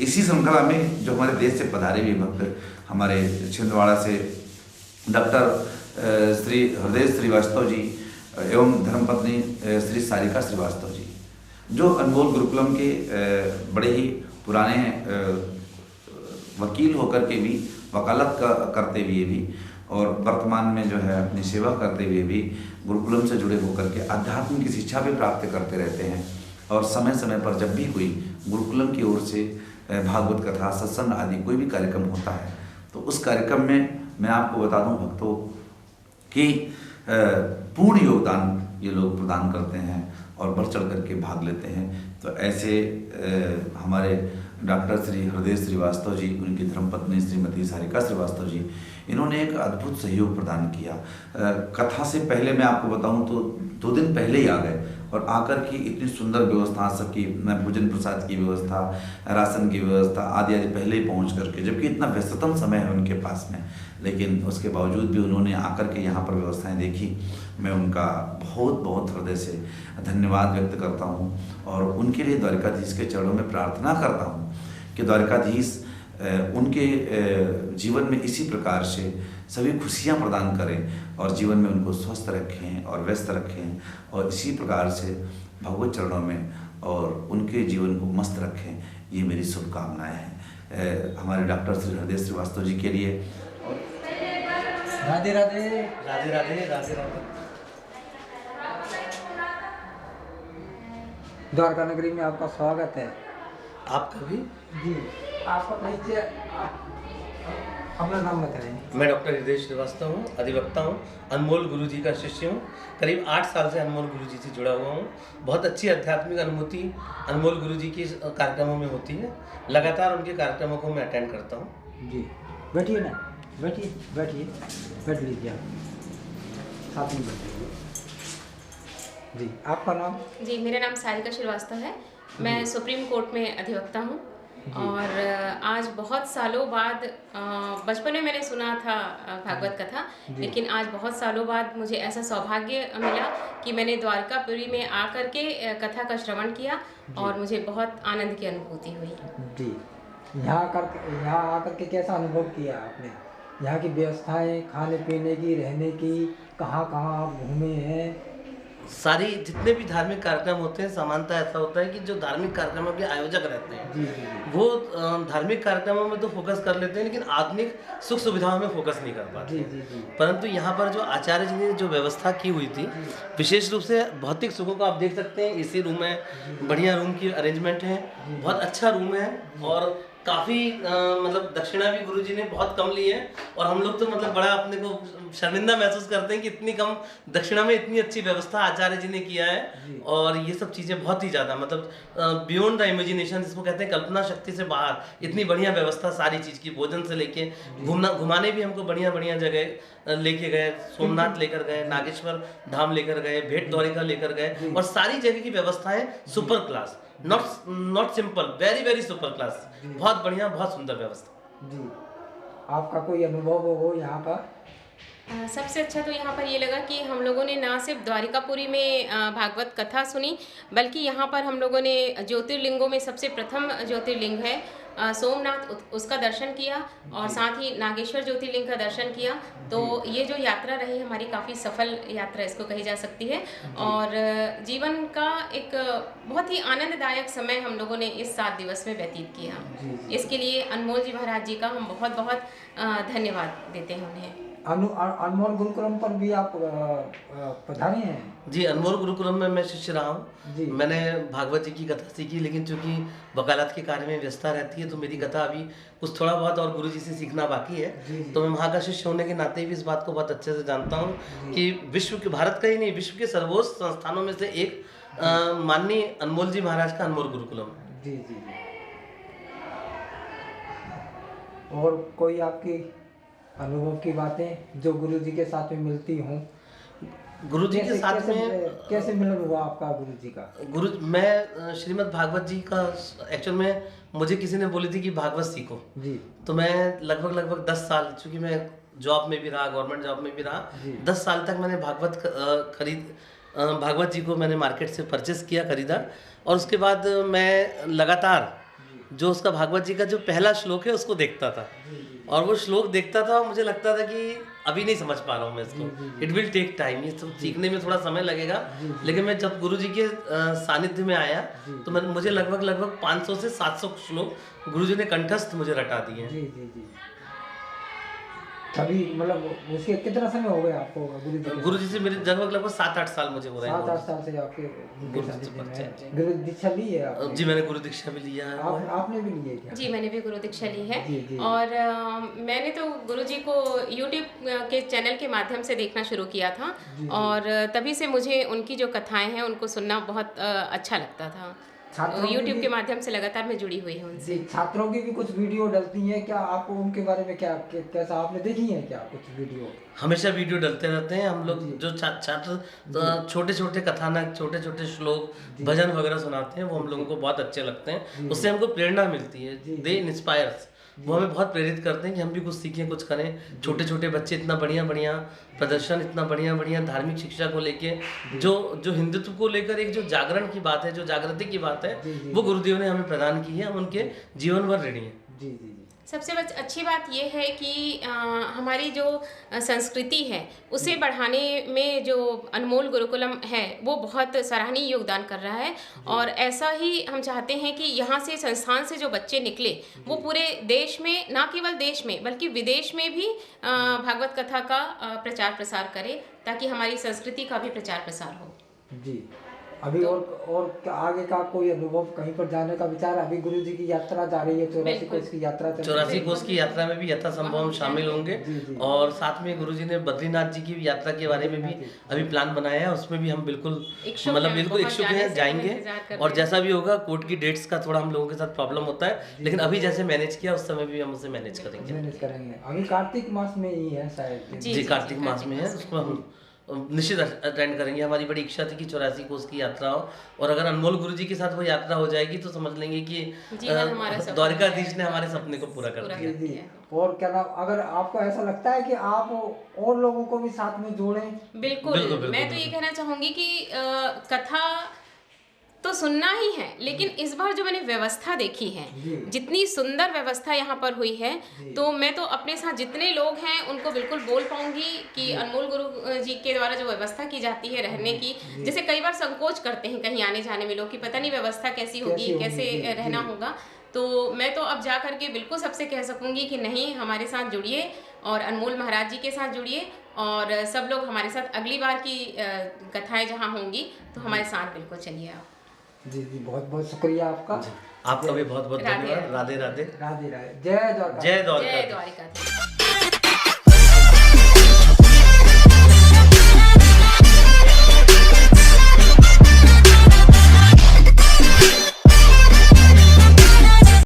इसी श्रृंखला में जो हमारे देश से पधारे हुए भक्त हमारे छिंदवाड़ा से डॉक्टर श्री हृदय श्रीवास्तव जी एवं धर्मपत्नी श्री सारिका श्रीवास्तव जी, जो अनमोल गुरुकुलम के बड़े ही पुराने वकील होकर के भी, वकालत करते हुए भी और वर्तमान में जो है अपनी सेवा करते हुए भी गुरुकुलम से जुड़े होकर के आध्यात्म की शिक्षा भी प्राप्त करते रहते हैं। और समय समय पर जब भी कोई गुरुकुलम की ओर से भागवत कथा, सत्संग आदि कोई भी कार्यक्रम होता है तो उस कार्यक्रम में मैं आपको बता दूं भक्तों कि पूर्ण योगदान ये लोग प्रदान करते हैं और बढ़ चढ़ करके भाग लेते हैं। तो ऐसे हमारे डॉक्टर श्री हृदय श्रीवास्तव जी, उनकी धर्मपत्नी श्रीमती सारिका श्रीवास्तव जी, इन्होंने एक अद्भुत सहयोग प्रदान किया। कथा से पहले मैं आपको बताऊं तो 2 दिन पहले ही आ गए और आकर के इतनी सुंदर व्यवस्था सबकी, भोजन प्रसाद की व्यवस्था, राशन की व्यवस्था आदि आदि पहले ही पहुंच करके, जबकि इतना व्यस्ततम समय है उनके पास में, लेकिन उसके बावजूद भी उन्होंने आकर के यहाँ पर व्यवस्थाएं देखी। मैं उनका बहुत बहुत हृदय से धन्यवाद व्यक्त करता हूँ और उनके लिए द्वारकाधीश के चरणों में प्रार्थना करता हूँ कि द्वारकाधीश उनके जीवन में इसी प्रकार से सभी खुशियाँ प्रदान करें और जीवन में उनको स्वस्थ रखें और व्यस्त रखें और इसी प्रकार से भगवत चरणों में और उनके जीवन को मस्त रखें। ये मेरी शुभकामनाएं हैं हमारे डॉक्टर श्री हृदय श्रीवास्तव जी के लिए। राधे राधे राधे राधे राधे राधे। द्वारका नगरी में आपका स्वागत है। आपका भी जी, आपका परिचय अपना नाम बताएं। मैं डॉक्टर हृदय श्रीवास्तव हूँ, अधिवक्ता हूँ, अनमोल गुरु जी का शिष्य हूँ। करीब 8 साल से अनमोल गुरु जी से जुड़ा हुआ हूँ। बहुत अच्छी आध्यात्मिक अनुभूति अनमोल गुरु जी की कार्यक्रमों में होती है। लगातार उनके कार्यक्रमों को मैं अटेंड करता हूँ। जी, बैठिए ना, बैठिए बैठिए, बैठ लीजिए आप, साथ में बैठिए। जी, आपका नाम? जी, मेरा नाम सारिका श्रीवास्तव है। मैं सुप्रीम कोर्ट में अधिवक्ता हूँ और आज बहुत सालों बाद, बचपन में मैंने सुना था भागवत कथा, लेकिन आज बहुत सालों बाद मुझे ऐसा सौभाग्य मिला कि मैंने द्वारकापुरी में आकर के कथा का श्रवण किया और मुझे बहुत आनंद की अनुभूति हुई। जी, यहाँ आकर के कैसा अनुभव किया आपने? यहाँ की व्यवस्थाएं, खाने पीने की, रहने की, कहाँ कहाँ आप घूमे हैं? सारी जितने भी धार्मिक कार्यक्रम होते हैं, सामान्यतः ऐसा होता है कि जो धार्मिक कार्यक्रमों के आयोजक रहते हैं जी जी वो धार्मिक कार्यक्रमों में तो फोकस कर लेते हैं, लेकिन आधुनिक सुख सुविधाओं में फोकस नहीं कर पाते। जी जी जी। परंतु यहाँ पर जो आचार्य जी ने जो व्यवस्था की हुई थी, विशेष रूप से भौतिक सुखों को आप देख सकते हैं। एसी रूम है, बढ़िया रूम की अरेंजमेंट है, बहुत अच्छा रूम है और काफ़ी मतलब दक्षिणा भी गुरुजी ने बहुत कम ली है और हम लोग तो मतलब बड़ा अपने को शर्मिंदा महसूस करते हैं कि इतनी कम दक्षिणा में इतनी अच्छी व्यवस्था आचार्य जी ने किया है। और ये सब चीज़ें बहुत ही ज़्यादा मतलब बियॉन्ड द इमेजिनेशन, जिसको कहते हैं कल्पना शक्ति से बाहर, इतनी बढ़िया व्यवस्था सारी चीज़ की, भोजन से लेके घुमाने भी हमको बढ़िया बढ़िया जगह लेके गए। सोमनाथ लेकर गए, नागेश्वर धाम लेकर गए, भेंट द्वारिका लेकर गए और सारी जगह की व्यवस्थाएं super class, not simple, very very super class, बहुत बढ़िया, बहुत सुंदर व्यवस्था। जी, आपका कोई अनुभव हो यहाँ का? सबसे अच्छा तो यहाँ पर ये लगा कि हम लोगों ने ना सिर्फ द्वारिकापुरी में भागवत कथा सुनी, बल्कि यहाँ पर हम लोगों ने ज्योतिर्लिंगों में सबसे प्रथम ज्योतिर्लिंग है सोमनाथ, उसका दर्शन किया और साथ ही नागेश्वर ज्योतिर्लिंग का दर्शन किया। तो ये जो यात्रा रही हमारी, काफ़ी सफल यात्रा इसको कही जा सकती है और जीवन का एक बहुत ही आनंददायक समय हम लोगों ने इस 7 दिवस में व्यतीत किया। इसके लिए अनमोल जी महाराज जी का हम बहुत बहुत धन्यवाद देते हैं उन्हें। अनमोल गुरुकुलम पर भी आप पधारे हैं? जी, अनमोल गुरुकुलम में मैं शिष्य रहा हूँ। मैंने भागवत जी की कथा सीखी, लेकिन चूंकि वकालत के कार्य में व्यस्तता रहती है तो मेरी कथा अभी कुछ थोड़ा बहुत और गुरु जी से सीखना बाकी है। तो मैं वहाँ का शिष्य होने के नाते भी इस बात को बहुत अच्छे से जानता हूँ कि विश्व के, भारत का ही नहीं, विश्व के सर्वोच्च संस्थानों में से एक माननीय अनमोल जी महाराज का अनमोल गुरुकुलम। जी जी जी। और कोई आपकी अनुभव की बातें जो गुरु जी के साथ में मिलती हों? गुरु जी के साथ में कैसे मिलन हुआ आपका गुरु जी का? मैं श्रीमद् भागवत जी का एक्चुअल में मुझे किसी ने बोली थी कि भागवत सीखो जी। तो मैं लगभग 10 साल, चूँकि मैं जॉब में भी रहा, गवर्नमेंट जॉब में भी रहा, 10 साल तक मैंने भागवत जी को मैंने मार्केट से परचेस किया, खरीदा और उसके बाद मैं लगातार जो उसका भागवत जी का जो पहला श्लोक है उसको देखता था, और वो श्लोक देखता था और मुझे लगता था कि अभी नहीं समझ पा रहा हूँ मैं इसको, इट विल टेक टाइम, ये सब सीखने में थोड़ा समय लगेगा। लेकिन मैं जब गुरु जी के सानिध्य में आया तो मुझे लगभग 500 से 700 श्लोक गुरु जी ने कंठस्थ मुझे रटा दिए हैं। जी जी जी। तभी मतलब उसके कितना समय हो गया आपको गुरु जी से मेरे लगभग 7-8 साल मुझे हो रहे हैं। 7-8 साल से आपके गुरु जी से परिचय। गुरु दीक्षा ली है आपने? जी मैंने गुरु दीक्षा भी लिया है। आपने भी ली है क्या? जी मैंने भी गुरु दीक्षा ली है। जी, जी। और मैंने तो गुरु जी को यूट्यूब के चैनल के माध्यम से देखना शुरू किया था, और तभी से मुझे उनकी जो कथाएं हैं उनको सुनना बहुत अच्छा लगता था। यूट्यूब के माध्यम से लगातार मैं जुड़ी हुई हूँ उनसे। छात्रों की भी कुछ वीडियो डलती हैं क्या? आपको उनके बारे में कैसा आपने देखी है क्या कुछ वीडियो? हमेशा वीडियो डलते रहते हैं। हम लोग जो छात्र छोटे छोटे कथानक, छोटे छोटे श्लोक, भजन वगैरह सुनाते हैं, वो हम लोगों को बहुत अच्छे लगते हैं। उससे हमको प्रेरणा मिलती है, दे इंस्पायर्स, वो हमें बहुत प्रेरित करते हैं कि हम भी कुछ सीखें, कुछ करें। छोटे छोटे बच्चे इतना बढ़िया प्रदर्शन, इतना बढ़िया धार्मिक शिक्षा को लेके, जो हिंदुत्व को लेकर एक जो जागरण की बात है, जो जागृति की बात है, वो गुरुदेव ने हमें प्रदान की है। हम उनके जीवन भर ऋणी हैं। जी जी जी। सबसे अच्छी बात ये है कि हमारी जो संस्कृति है उसे बढ़ाने में जो अनमोल गुरुकुलम है वो बहुत सराहनीय योगदान कर रहा है। और ऐसा ही हम चाहते हैं कि यहाँ से संस्थान से जो बच्चे निकले वो पूरे देश में, ना केवल देश में बल्कि विदेश में भी भागवत कथा का प्रचार प्रसार करें, ताकि हमारी संस्कृति का भी प्रचार प्रसार हो। जी। अभी और आगे का कोई अनुभव, कहीं पर जाने का विचार? अभी गुरु जी की यात्रा जा रही है, 84 कोस की यात्रा। 84 कोस की यात्रा में भी यथासंभव हम शामिल होंगे। और साथ में गुरु जी ने बद्रीनाथ जी की यात्रा के बारे में भी अभी प्लान बनाया है, उसमें भी हम बिल्कुल इच्छुक हैं, जाएंगे। और जैसा भी होगा, कोर्ट की डेट्स का थोड़ा हम लोगों के साथ प्रॉब्लम होता है, लेकिन अभी जैसे मैनेज किया उस समय भी हम उसे मैनेज करेंगे। अभी कार्तिक मास में ही है शायद। जी कार्तिक मास में है, उसमें हम निश्चित अटेंड करेंगे। हमारी बड़ी इच्छा थी कि 84 कोस की यात्रा हो, और अगर अनमोल गुरु जी के साथ वो यात्रा हो जाएगी तो समझ लेंगे कि द्वारिकाधीश ने हमारे सपने को पूरा कर दिया। और क्या नाम, अगर आपको ऐसा लगता है कि आप और लोगों को भी साथ में जोड़ें? बिल्कुल। मैं तो ये कहना चाहूंगी कि कथा तो सुनना ही है, लेकिन इस बार जो मैंने व्यवस्था देखी है, जितनी सुंदर व्यवस्था यहाँ पर हुई है, तो मैं तो अपने साथ जितने लोग हैं उनको बिल्कुल बोल पाऊंगी कि अनमोल गुरु जी के द्वारा जो व्यवस्था की जाती है रहने की, जैसे कई बार संकोच करते हैं कहीं आने जाने में लोग कि पता नहीं व्यवस्था कैसी होगी, कैसे रहना होगा, तो मैं तो अब जा करके बिल्कुल सबसे कह सकूंगी कि नहीं, हमारे साथ जुड़िए और अनमोल महाराज जी के साथ जुड़िए, और सब लोग हमारे साथ अगली बार की कथाएं जहाँ होंगी तो हमारे साथ बिल्कुल चलिए आप। जी जी, बहुत बहुत शुक्रिया आपका। आपका भी बहुत बहुत धन्यवाद। राधे राधे। राधे राधे। जय द्वारका। जय द्वारका।